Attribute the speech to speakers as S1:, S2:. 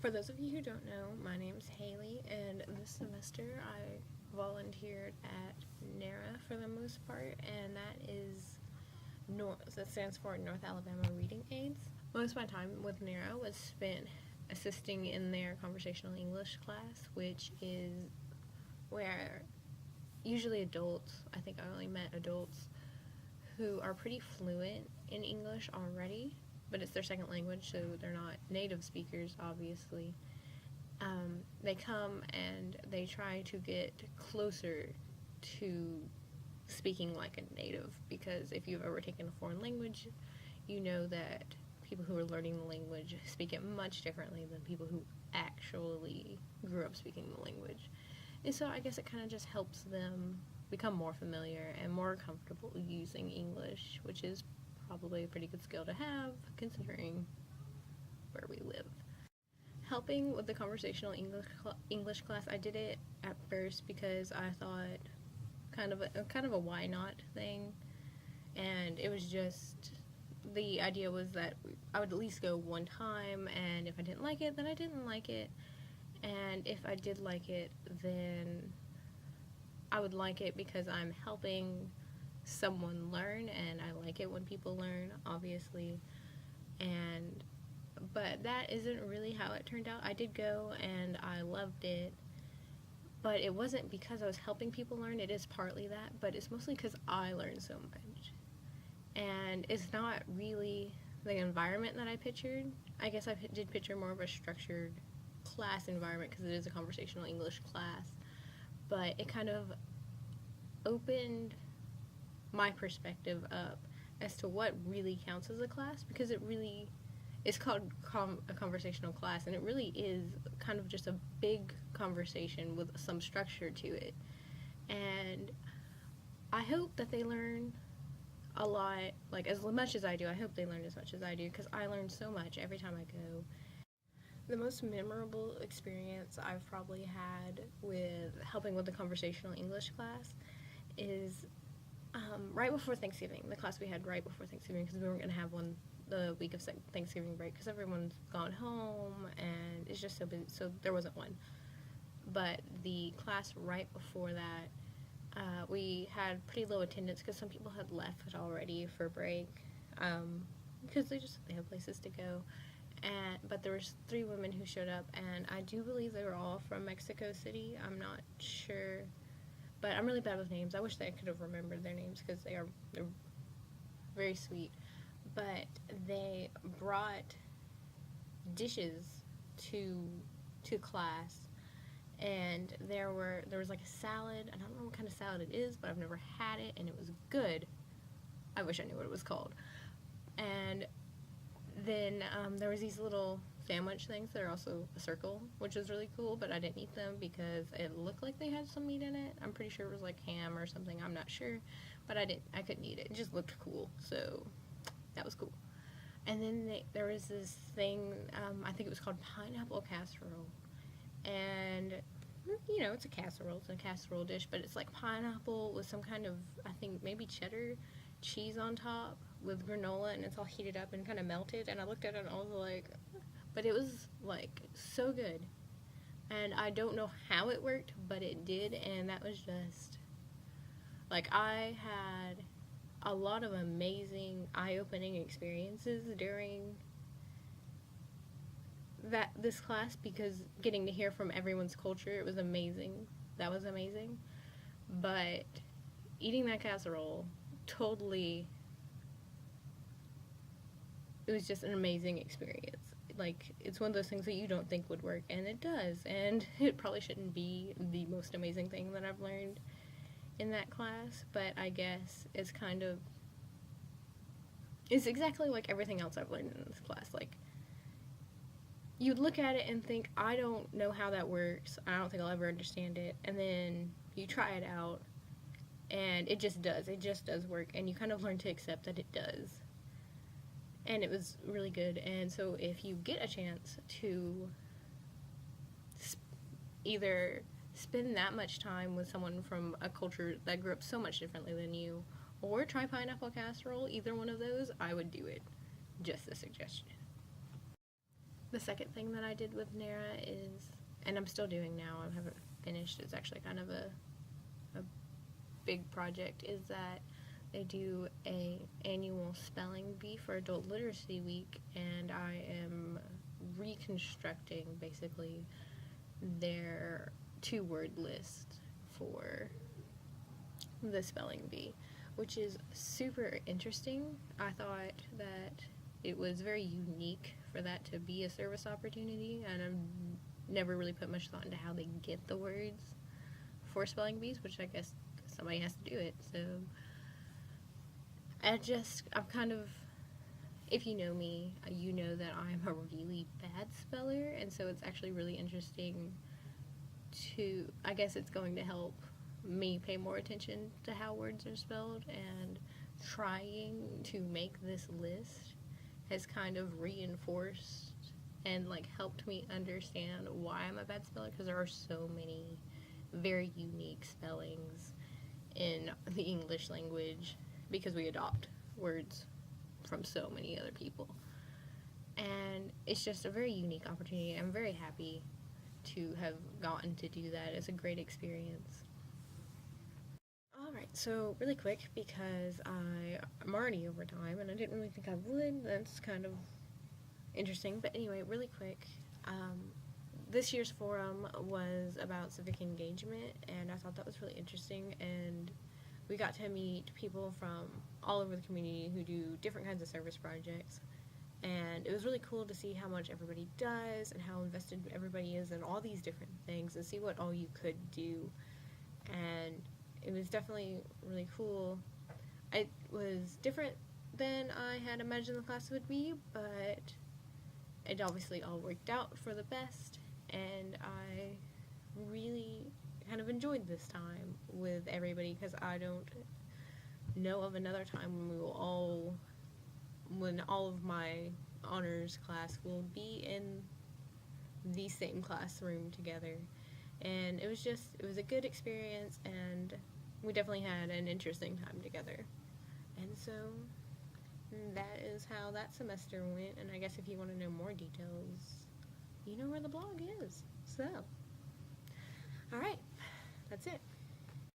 S1: For those of you who don't know, my name's Haley, and this semester I volunteered at NARA for the most part, and that stands for North Alabama Reading Aids. Most of my time with NARA was spent assisting in their conversational English class, which is where usually adults, I think I only met adults who are pretty fluent in English already, but it's their second language, so they're not native speakers, obviously. They come and they try to get closer to speaking like a native, because if you've ever taken a foreign language, you know that people who are learning the language speak it much differently than people who actually grew up speaking the language. And so I guess it kind of just helps them become more familiar and more comfortable using English, which is probably a pretty good skill to have considering where we live. Helping with the conversational English class, I did it at first because I thought kind of a why not thing, and it was just, the idea was that I would at least go one time, and if I didn't like it, then I didn't like it, and if I did like it, then I would like it because I'm helping someone learn, and I like it when people learn, obviously. But that isn't really how it turned out. I did go and I loved it, but it wasn't because I was helping people learn. It is partly that, but it's mostly because I learned so much. And it's not really the environment that I pictured. I guess I did picture more of a structured class environment because it is a conversational English class, but it kind of opened my perspective up as to what really counts as a class, because it's called a conversational class, and it really is kind of just a big conversation with some structure to it. And I hope that they learn a lot, like as much as I do. I hope they learn as much as I do, because I learn so much every time I go. The most memorable experience I've probably had with helping with the conversational English class is right before Thanksgiving, the class we had right before Thanksgiving, because we weren't going to have one the week of Thanksgiving break because everyone's gone home and it's just so busy, so there wasn't one. But the class right before that, we had pretty low attendance because some people had left already for break, because they have places to go. But there was 3 women who showed up, and I do believe they were all from Mexico City. I'm not sure, but I'm really bad with names. I wish that I could have remembered their names because they're very sweet. But they brought dishes to class, and there was like a salad. I don't know what kind of salad it is, but I've never had it, and it was good. I wish I knew what it was called. And then there was these little sandwich things that are also a circle, which is really cool, but I didn't eat them because it looked like they had some meat in it. I'm pretty sure it was like ham or something. I'm not sure, but I couldn't eat it. It just looked cool, so that was cool. And then there was this thing, I think it was called pineapple casserole, and it's a casserole dish, but it's like pineapple with some kind of, I think maybe cheddar cheese on top with granola, and it's all heated up and kind of melted, and I looked at it and I was like, but it was like so good, and I don't know how it worked, but it did, and that was just like, I had a lot of amazing eye-opening experiences during this class, because getting to hear from everyone's culture, it was amazing. That was amazing. But eating that casserole, totally, it was just an amazing experience. Like, it's one of those things that you don't think would work, and it does. And it probably shouldn't be the most amazing thing that I've learned in that class, but I guess it's exactly like everything else I've learned in this class. Like, you'd look at it and think, I don't know how that works, I don't think I'll ever understand it, and then you try it out, and it just does work, and you kind of learn to accept that it does. And it was really good. And so if you get a chance to either spend that much time with someone from a culture that grew up so much differently than you, or try pineapple casserole, either one of those, I would do it. Just a suggestion. The second thing that I did with NARA is, and I'm still doing now, I haven't finished, it's actually kind of a big project, is that they do a annual spelling bee for Adult Literacy Week, and I am reconstructing basically their 2-word list for the spelling bee, which is super interesting. I thought that it was very unique for that to be a service opportunity, and I've never really put much thought into how they get the words for spelling bees, which I guess somebody has to do it. So I'm kind of, if you know me, you know that I'm a really bad speller, and so it's actually really interesting to, I guess it's going to help me pay more attention to how words are spelled, and trying to make this list has kind of reinforced and like helped me understand why I'm a bad speller, because there are so many very unique spellings in the English language because we adopt words from so many other people, and it's just a very unique opportunity. I'm very happy to have gotten to do that. It's a great experience. Alright, so really quick, because I'm already over time and I didn't really think I would. That's kind of interesting, but anyway, really quick, this year's forum was about civic engagement, and I thought that was really interesting, and we got to meet people from all over the community who do different kinds of service projects, and it was really cool to see how much everybody does and how invested everybody is in all these different things, and see what all you could do. And it was definitely really cool. It was different than I had imagined the class would be, but it obviously all worked out for the best, and I really kind of enjoyed this time with everybody, because I don't know of another time when all of my honors class will be in the same classroom together. And it was a good experience, and we definitely had an interesting time together. And so that is how that semester went, and I guess if you want to know more details, you know where the blog is. So, alright, that's it.